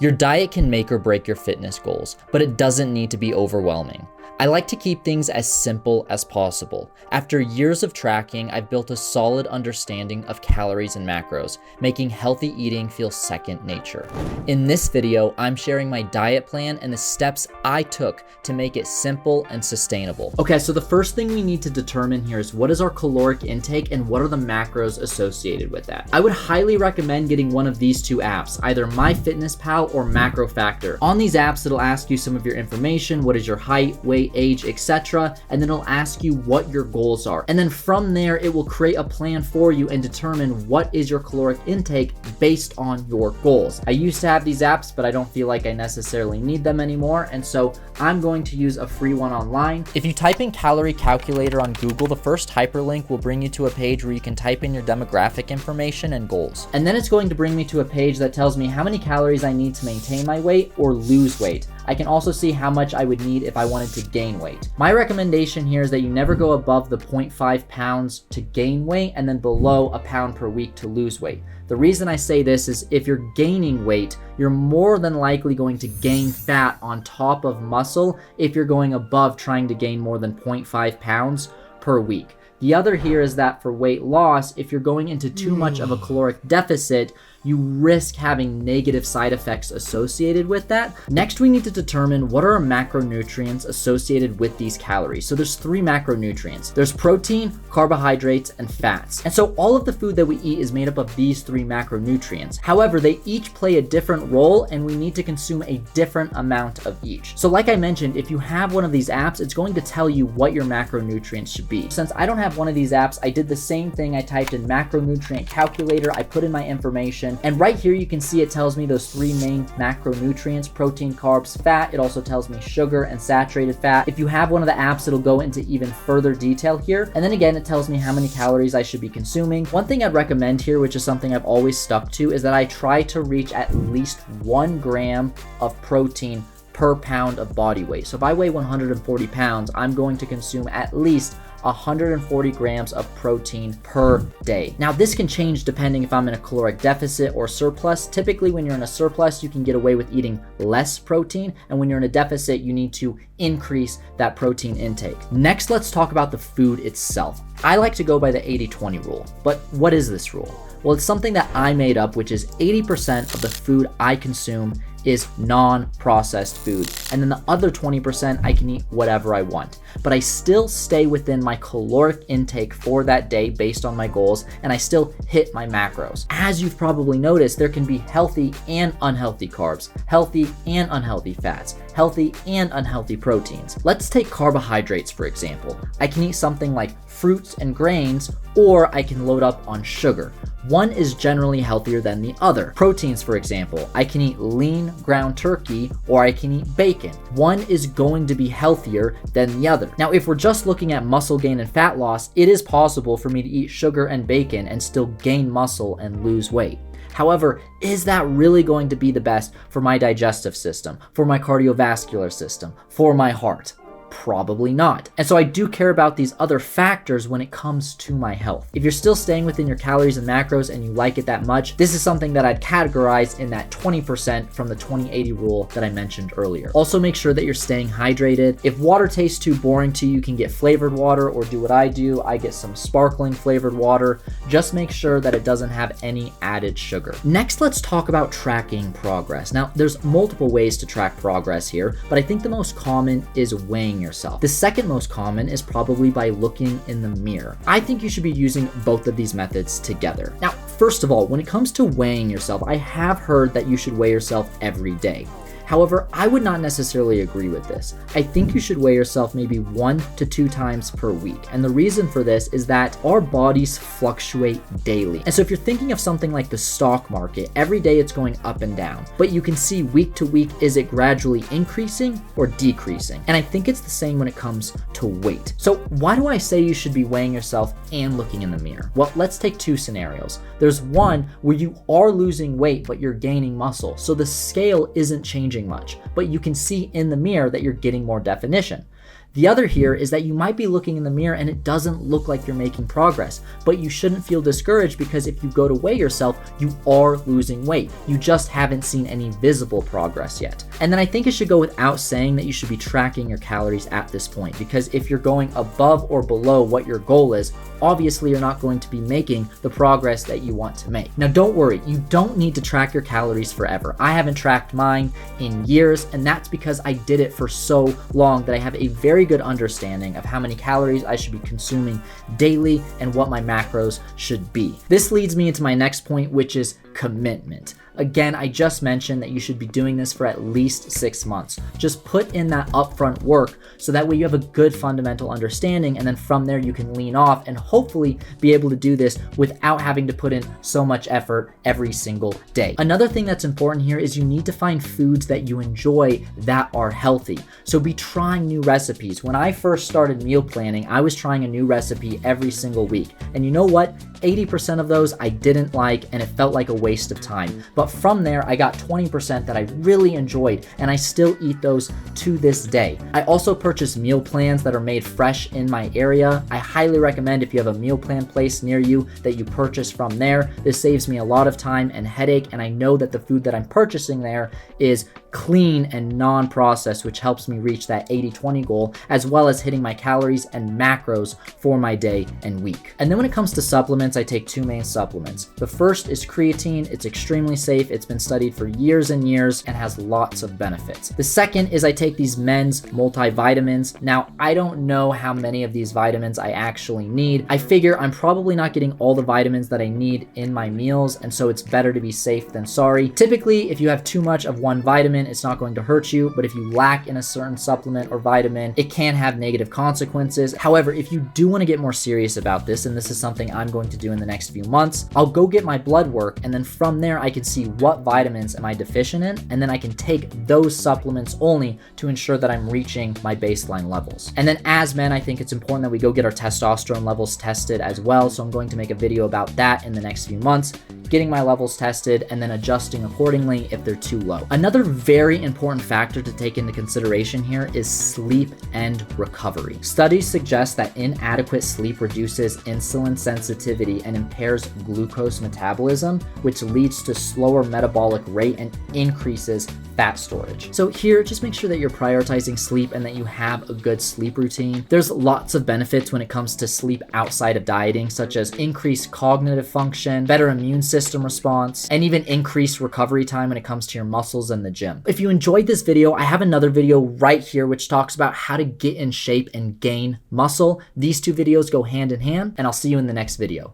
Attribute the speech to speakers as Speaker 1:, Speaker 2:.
Speaker 1: Your diet can make or break your fitness goals, but it doesn't need to be overwhelming. I like to keep things as simple as possible. After years of tracking, I've built a solid understanding of calories and macros, making healthy eating feel second nature. In this video, I'm sharing my diet plan and the steps I took to make it simple and sustainable. Okay, so the first thing we need to determine here is what is our caloric intake and what are the macros associated with that. I would highly recommend getting one of these two apps, either MyFitnessPal or MacroFactor. On these apps, it'll ask you some of your information, what is your height, weight, age, etc. And then it'll ask you what your goals are. And then from there, it will create a plan for you and determine what is your caloric intake based on your goals. I used to have these apps, but I don't feel like I necessarily need them anymore. And so I'm going to use a free one online. If you type in calorie calculator on Google, the first hyperlink will bring you to a page where you can type in your demographic information and goals. And then it's going to bring me to a page that tells me how many calories I need to maintain my weight or lose weight. I can also see how much I would need if I wanted to gain weight. My recommendation here is that you never go above the 0.5 pounds to gain weight and then below a pound per week to lose weight. The reason I say this is if you're gaining weight, you're more than likely going to gain fat on top of muscle if you're going above trying to gain more than 0.5 pounds per week. The other here is that for weight loss, if you're going into too much of a caloric deficit, you risk having negative side effects associated with that. Next, we need to determine what are macronutrients associated with these calories. So there's 3 macronutrients. There's protein, carbohydrates, and fats. And so all of the food that we eat is made up of these 3 macronutrients. However, they each play a different role and we need to consume a different amount of each. So like I mentioned, if you have one of these apps, it's going to tell you what your macronutrients should be. Since I don't have one of these apps, I did the same thing. I typed in macronutrient calculator, I put in my information, and right here you can see it tells me those 3 main macronutrients: protein, carbs, fat. It also tells me sugar and saturated fat. If you have one of the apps, it'll go into even further detail here. And then again, it tells me how many calories I should be consuming. One thing I'd recommend here, which is something I've always stuck to, is that I try to reach at least 1 gram of protein per pound of body weight. So if I weigh 140 pounds, I'm going to consume at least 140 grams of protein per day. Now this can change depending if I'm in a caloric deficit or surplus. Typically when you're in a surplus, you can get away with eating less protein, and when you're in a deficit, you need to increase that protein intake. Next, let's talk about the food itself. I like to go by the 80-20 rule, but what is this rule? Well, it's something that I made up, which is 80% of the food I consume is non-processed food. And then the other 20%, I can eat whatever I want. But I still stay within my caloric intake for that day based on my goals, and I still hit my macros. As you've probably noticed, there can be healthy and unhealthy carbs, healthy and unhealthy fats, healthy and unhealthy proteins. Let's take carbohydrates, for example. I can eat something like fruits and grains, or I can load up on sugar. One is generally healthier than the other. Proteins, for example, I can eat lean ground turkey or I can eat bacon. One is going to be healthier than the other. Now, if we're just looking at muscle gain and fat loss, it is possible for me to eat sugar and bacon and still gain muscle and lose weight. However, is that really going to be the best for my digestive system, for my cardiovascular system, for my heart? Probably not. And so I do care about these other factors when it comes to my health. If you're still staying within your calories and macros and you like it that much, this is something that I'd categorize in that 20% from the 20-80 rule that I mentioned earlier. Also make sure that you're staying hydrated. If water tastes too boring to you, you can get flavored water or do what I do. I get some sparkling flavored water. Just make sure that it doesn't have any added sugar. Next, let's talk about tracking progress. Now, there's multiple ways to track progress here, but I think the most common is weighing yourself. The second most common is probably by looking in the mirror. I think you should be using both of these methods together. Now, first of all, when it comes to weighing yourself, I have heard that you should weigh yourself every day. However, I would not necessarily agree with this. I think you should weigh yourself maybe 1 to 2 times per week. And the reason for this is that our bodies fluctuate daily. And so if you're thinking of something like the stock market, every day it's going up and down. But you can see week to week, is it gradually increasing or decreasing? And I think it's the same when it comes to weight. So why do I say you should be weighing yourself and looking in the mirror? Well, let's take 2 scenarios. There's one where you are losing weight, but you're gaining muscle. So the scale isn't changing much, but you can see in the mirror that you're getting more definition. The other here is that you might be looking in the mirror and it doesn't look like you're making progress, but you shouldn't feel discouraged because if you go to weigh yourself, you are losing weight. You just haven't seen any visible progress yet. And then I think it should go without saying that you should be tracking your calories at this point, because if you're going above or below what your goal is, obviously you're not going to be making the progress that you want to make. Now don't worry, you don't need to track your calories forever. I haven't tracked mine in years, and that's because I did it for so long that I have a very good understanding of how many calories I should be consuming daily and what my macros should be. This leads me into my next point, which is commitment. Again, I just mentioned that you should be doing this for at least 6 months. Just put in that upfront work so that way you have a good fundamental understanding, and then from there you can lean off and hopefully be able to do this without having to put in so much effort every single day. Another thing that's important here is you need to find foods that you enjoy that are healthy. So be trying new recipes. When I first started meal planning, I was trying a new recipe every single week. And you know what? 80% of those I didn't like, and it felt like a waste of time. But from there, I got 20% that I really enjoyed, and I still eat those to this day. I also purchased meal plans that are made fresh in my area. I highly recommend, if you have a meal plan place near you, that you purchase from there. This saves me a lot of time and headache, and I know that the food that I'm purchasing there is clean and non-processed, which helps me reach that 80-20 goal, as well as hitting my calories and macros for my day and week. And then when it comes to supplements, I take 2 main supplements. The first is creatine. It's extremely safe. It's been studied for years and years and has lots of benefits. The second is I take these men's multivitamins. Now, I don't know how many of these vitamins I actually need. I figure I'm probably not getting all the vitamins that I need in my meals, and so it's better to be safe than sorry. Typically, if you have too much of one vitamin, it's not going to hurt you, but if you lack in a certain supplement or vitamin, it can have negative consequences. However, if you do want to get more serious about this, and this is something I'm going to do in the next few months, I'll go get my blood work, and then from there I can see what vitamins am I deficient in, and then I can take those supplements only to ensure that I'm reaching my baseline levels. And then as men, I think it's important that we go get our testosterone levels tested as well, so I'm going to make a video about that in the next few months, getting my levels tested and then adjusting accordingly if they're too low. Another very important factor to take into consideration here is sleep and recovery. Studies suggest that inadequate sleep reduces insulin sensitivity and impairs glucose metabolism, which leads to slower metabolic rate and increases fat storage. So here, just make sure that you're prioritizing sleep and that you have a good sleep routine. There's lots of benefits when it comes to sleep outside of dieting, such as increased cognitive function, better immune system response, and even increased recovery time when it comes to your muscles and the gym. If you enjoyed this video, I have another video right here which talks about how to get in shape and gain muscle. These 2 videos go hand in hand, and I'll see you in the next video.